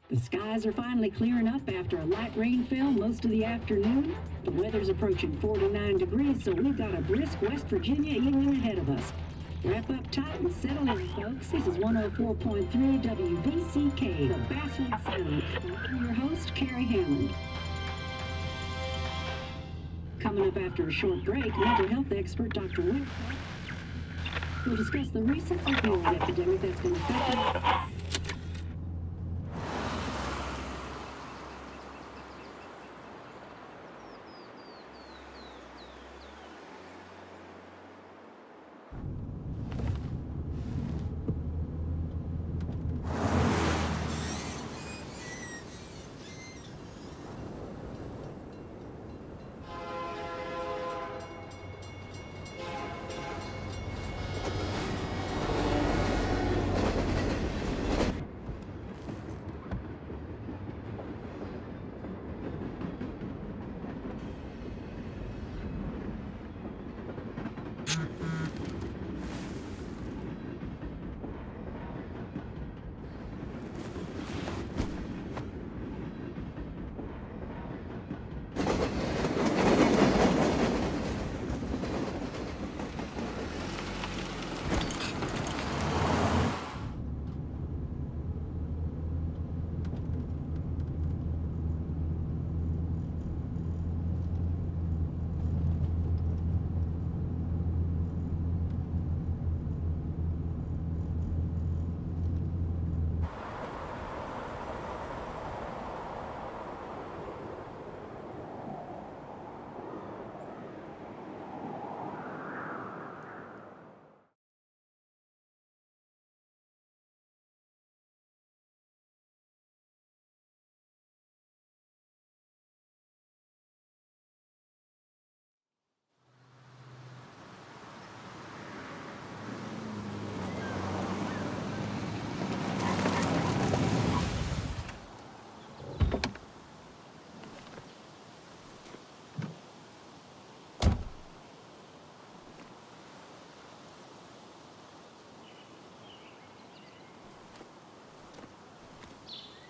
The skies are finally clearing up after a light rainfall most of the afternoon. The weather's approaching 49 degrees, so we've got a brisk West Virginia evening ahead of us. Wrap up tight and settle in, folks. This is 104.3 WVCK, the Basswood Sound. I'm your host, Carrie Hammond. Coming up after a short break, mental health expert Dr. Wick will discuss the recent opioid epidemic that's been affecting.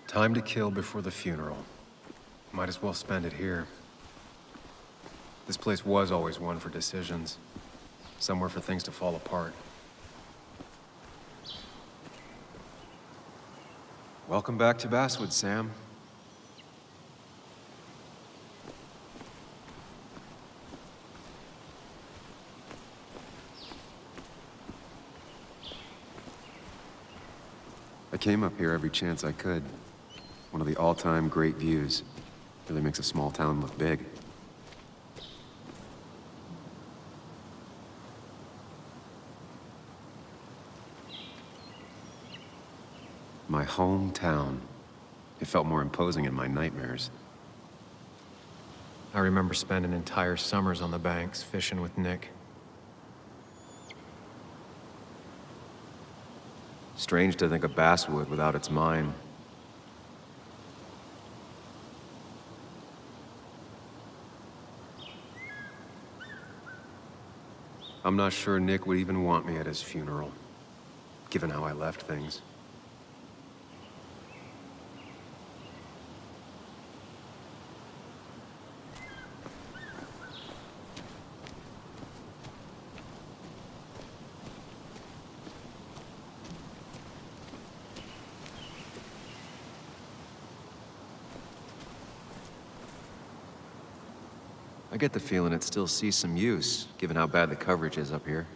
Time to kill before the funeral. Might as well spend it here. This place was always one for decisions. Somewhere for things to fall apart. Welcome back to Basswood, Sam. I came up here every chance I could. One of the all-time great views. Really makes a small town look big. My hometown. It felt more imposing in my nightmares. I remember spending entire summers on the banks, fishing with Nick. Strange to think of Basswood without its mine. I'm not sure Nick would even want me at his funeral, given how I left things. I get the feeling it still sees some use, given how bad the coverage is up here.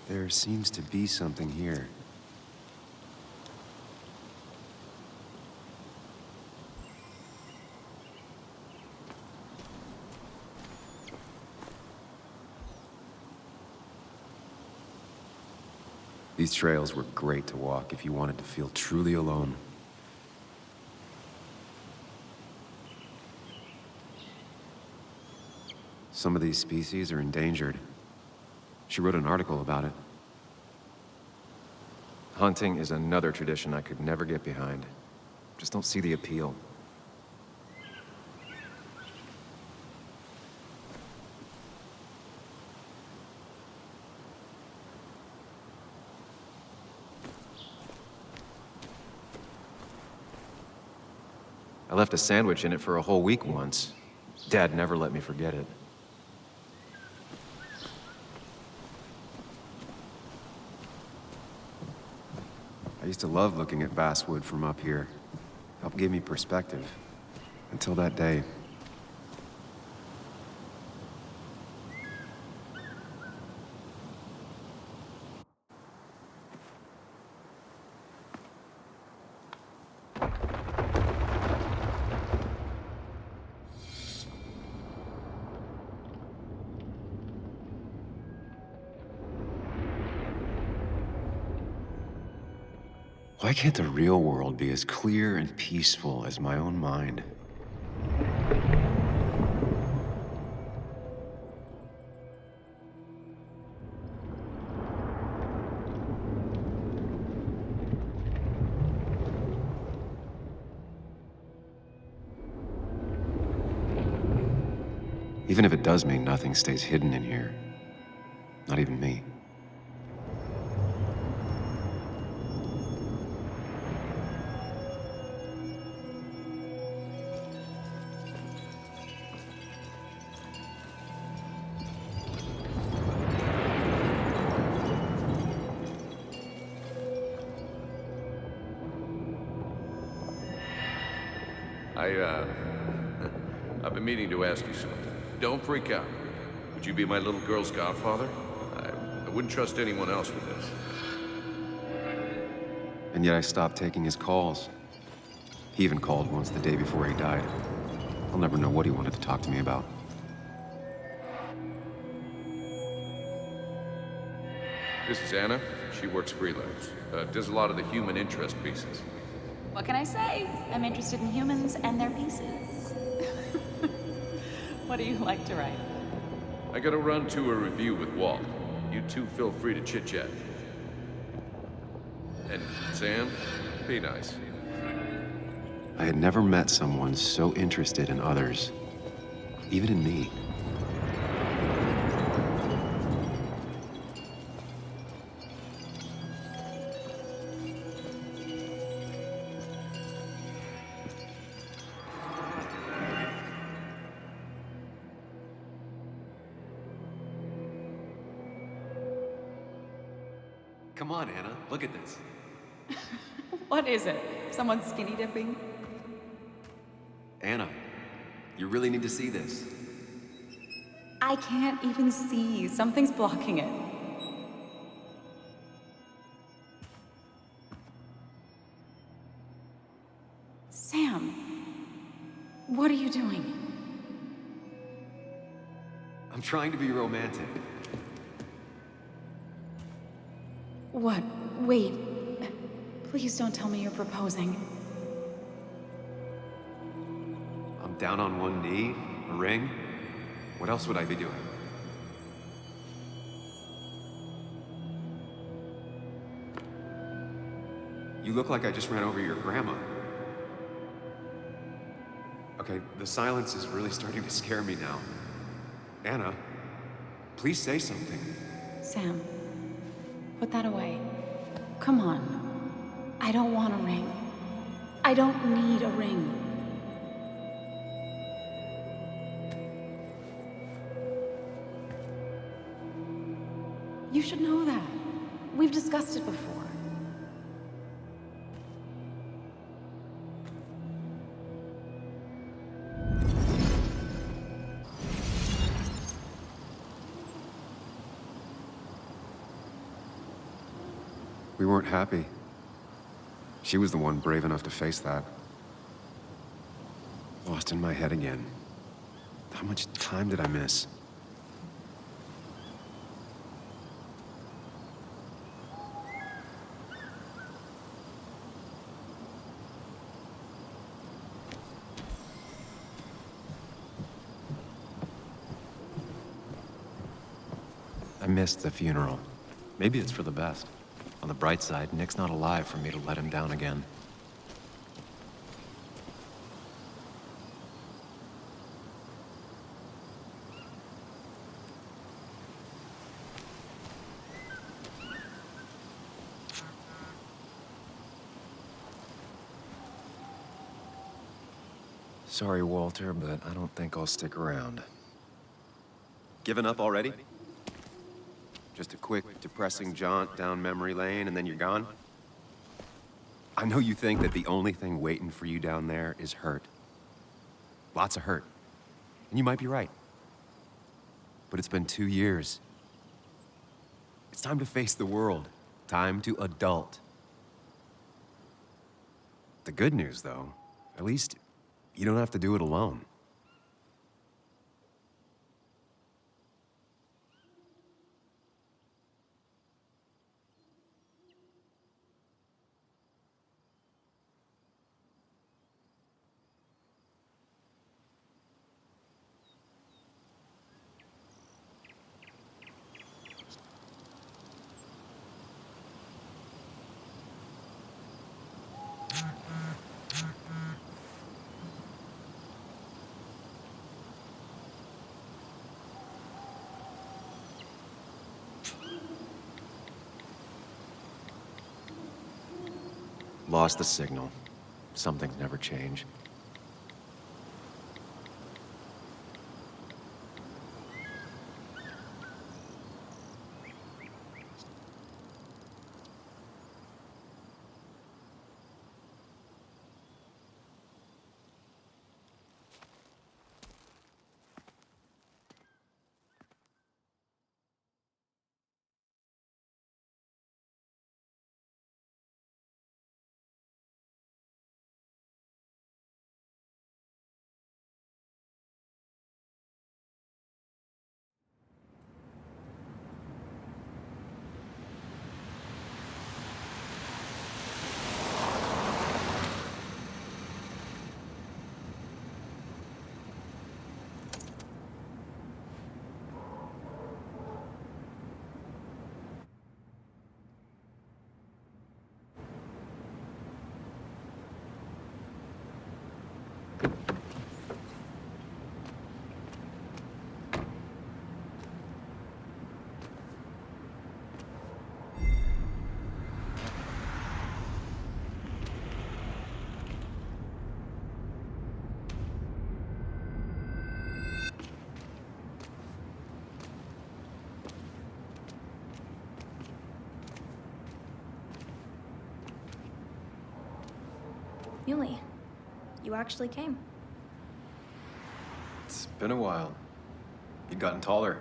There seems to be something here. These trails were great to walk if you wanted to feel truly alone. Some of these species are endangered. She wrote an article about it. Hunting is another tradition I could never get behind. Just don't see the appeal. I left a sandwich in it for a whole week once. Dad never let me forget it. I used to love looking at basswood from up here. Helped give me perspective. Until that day. Why can't the real world be as clear and peaceful as my own mind? Even if it does mean nothing stays hidden in here. Not even me. I've been meaning to ask you something. Don't freak out. Would you be my little girl's godfather? I wouldn't trust anyone else with this. And yet I stopped taking his calls. He even called once the day before he died. I'll never know what he wanted to talk to me about. This is Anna. She works freelance. Does a lot of the human interest pieces. What can I say? I'm interested in humans and their pieces. What do you like to write? I gotta run to a review with Walt. You two feel free to chit-chat. And Sam, be nice. I had never met someone so interested in others, even in me. Come on, Anna, look at this. What is it? Someone skinny dipping? Anna, you really need to see this. I can't even see. Something's blocking it. Sam, what are you doing? I'm trying to be romantic. What? Wait. Please don't tell me you're proposing. I'm down on one knee, a ring. What else would I be doing? You look like I just ran over your grandma. Okay, the silence is really starting to scare me now. Anna, please say something. Sam, put that away. Come on. I don't want a ring. I don't need a ring. You should know that. We've discussed it before. We weren't happy. She was the one brave enough to face that. Lost in my head again. How much time did I miss? I missed the funeral. Maybe it's for the best. On the bright side, Nick's not alive for me to let him down again. Sorry, Walter, but I don't think I'll stick around. Given up already? Just a quick, depressing jaunt down memory lane and then you're gone? I know you think that the only thing waiting for you down there is hurt. Lots of hurt. And you might be right. But it's been 2 years. It's time to face the world. Time to adult. The good news, though, at least you don't have to do it alone. Lost the signal. Some things never change. Muley, you actually came. It's been a while. You've gotten taller.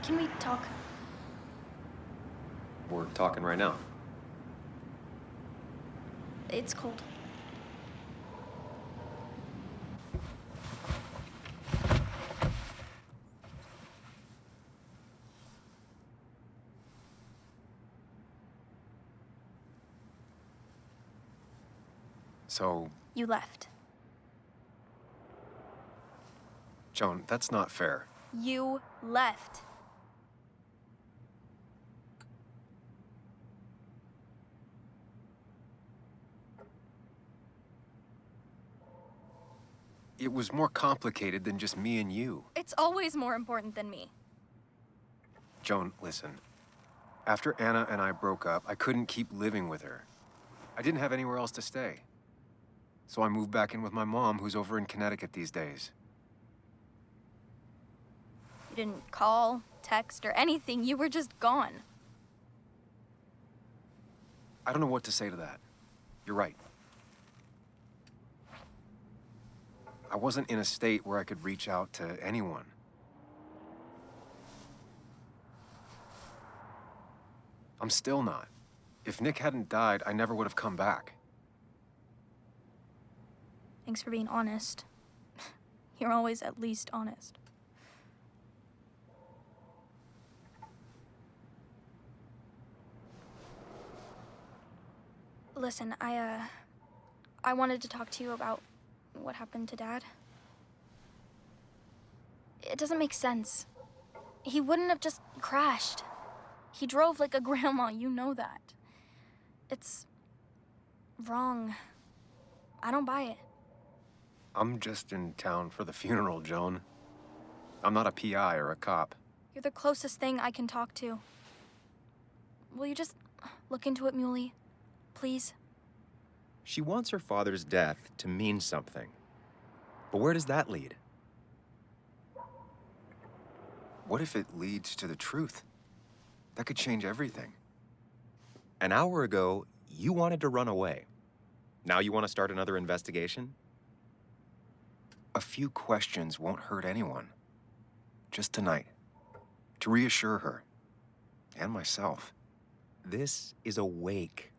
Can we talk? We're talking right now. It's cold. So, You left. Joan, that's not fair. You left. It was more complicated than just me and you. It's always more important than me. Joan, listen. After Anna and I broke up, I couldn't keep living with her. I didn't have anywhere else to stay. So I moved back in with my mom, who's over in Connecticut these days. You didn't call, text, or anything. You were just gone. I don't know what to say to that. You're right. I wasn't in a state where I could reach out to anyone. I'm still not. If Nick hadn't died, I never would have come back. Thanks for being honest. You're always at least honest. Listen, I wanted to talk to you about what happened to Dad. It doesn't make sense. He wouldn't have just crashed. He drove like a grandma, you know that. It's wrong. I don't buy it. I'm just in town for the funeral, Joan. I'm not a PI or a cop. You're the closest thing I can talk to. Will you just look into it, Muley? Please? She wants her father's death to mean something. But where does that lead? What if it leads to the truth? That could change everything. An hour ago, you wanted to run away. Now you want to start another investigation? A few questions won't hurt anyone. Just tonight. To reassure her. And myself. This is a wake.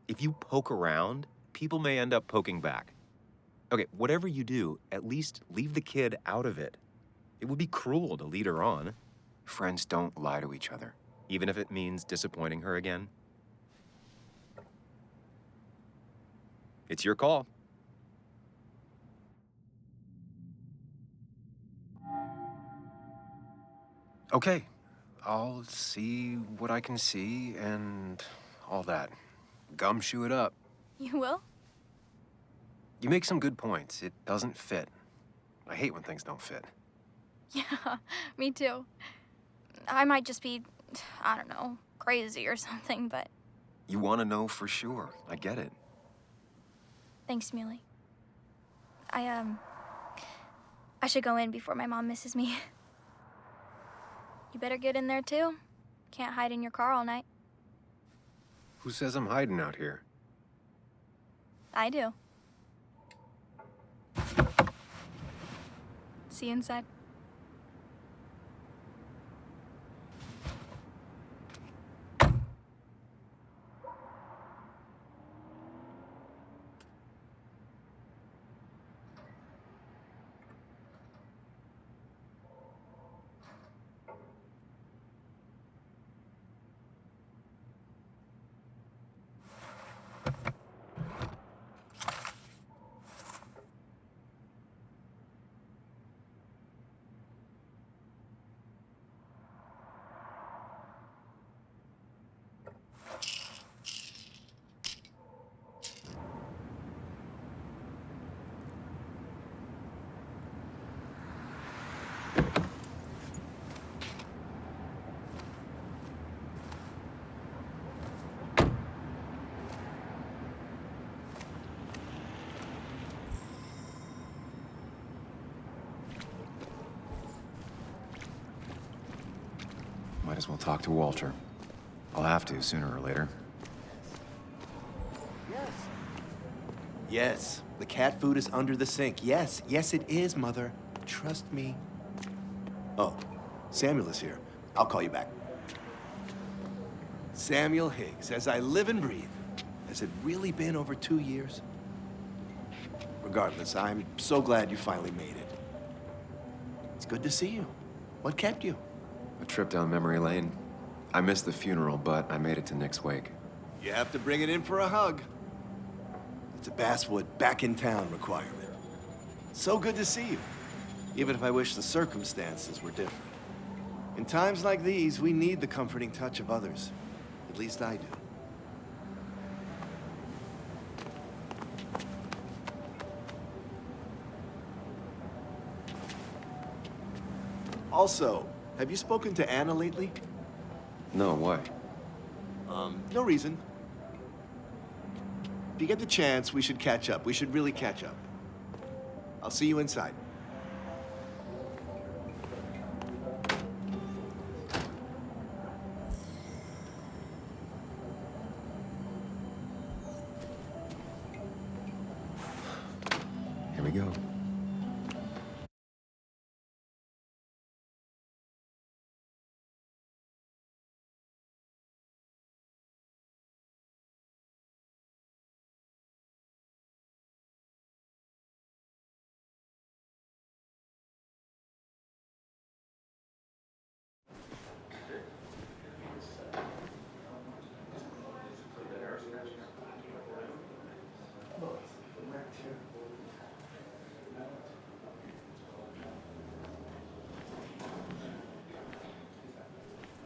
If you poke around, people may end up poking back. Okay, whatever you do, at least leave the kid out of it. It would be cruel to lead her on, Friends don't lie to each other. even if it means disappointing her again. It's your call. Okay, I'll see what I can see and all that. Gumshoe it up. You will? You make some good points. It doesn't fit. I hate when things don't fit. Yeah, me too. I might just be, I don't know, crazy or something, but You want to know for sure. I get it. thanks, Muley. I should go in before my mom misses me. You better get in there too. Can't hide in your car all night. Who says I'm hiding out here? I do. See you inside. Might as well talk to Walter. I'll have to sooner or later. Yes, the cat food is under the sink. Yes, yes it is, Mother. Trust me. Oh, Samuel is here. I'll call you back. Samuel Higgs, as I live and breathe. Has it really been over 2 years? Regardless, I'm so glad you finally made it. It's good to see you. What kept you? A trip down memory lane. I missed the funeral, but I made it to Nick's wake. You have to bring it in for a hug. It's a Basswood back in town requirement. So good to see you, even if I wish the circumstances were different. In times like these, we need the comforting touch of others. At least I do. Also, have you spoken to Anna lately? No, why? No reason. If you get the chance, we should catch up. We should really catch up. I'll see you inside. Here we go.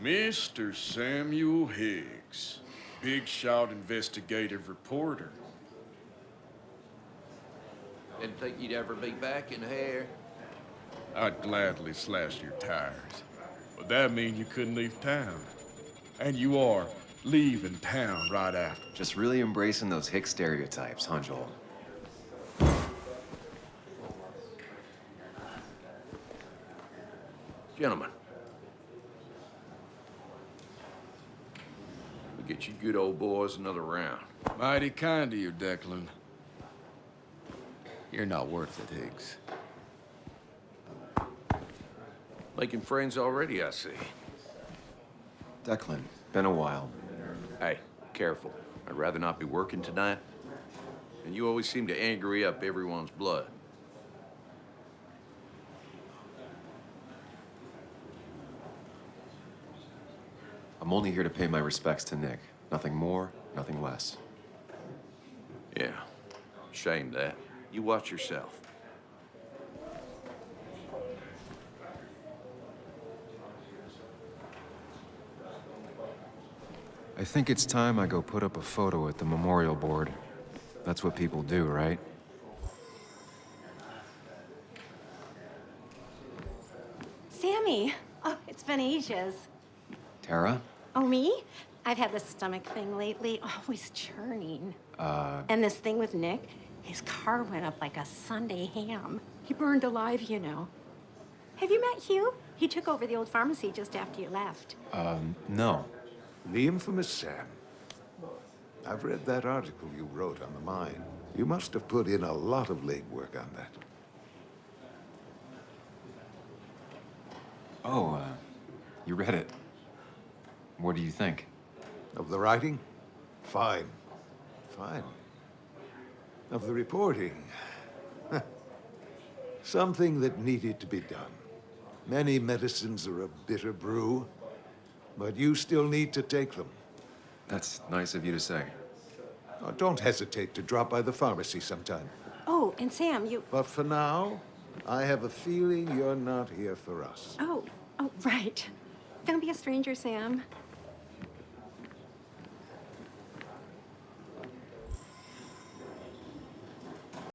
Mr. Samuel Higgs, big shot investigative reporter. Didn't think you'd ever be back in here. I'd gladly slash your tires, but that mean you couldn't leave town. And you are leaving town right after. Just really embracing those hick stereotypes, huh, Joel? Gentlemen. We get you good old boys another round. Mighty kind of you, Declan. You're not worth it, Higgs. Making friends already, I see. Declan, been a while. Hey, careful. I'd rather not be working tonight. And you always seem to angry up everyone's blood. I'm only here to pay my respects to Nick. Nothing more, nothing less. Yeah, shame that. You watch yourself. I think it's time I go put up a photo at the memorial board. That's what people do, right? Sammy! Oh, it's been ages. Tara? Oh, me? I've had this stomach thing lately, always churning. And this thing with Nick, his car went up like a Sunday ham. He burned alive, you know. Have you met Hugh? He took over the old pharmacy just after you left. No. The infamous Sam. I've read that article you wrote on the mine. You must have put in a lot of legwork on that. Oh, you read it. What do you think? Of the writing? Fine. Fine. Of the reporting? Something that needed to be done. Many medicines are a bitter brew, but you still need to take them. That's nice of you to say. Oh, don't hesitate to drop by the pharmacy sometime. Oh, and Sam, you... But for now, I have a feeling you're not here for us. Oh, right. Don't be a stranger, Sam.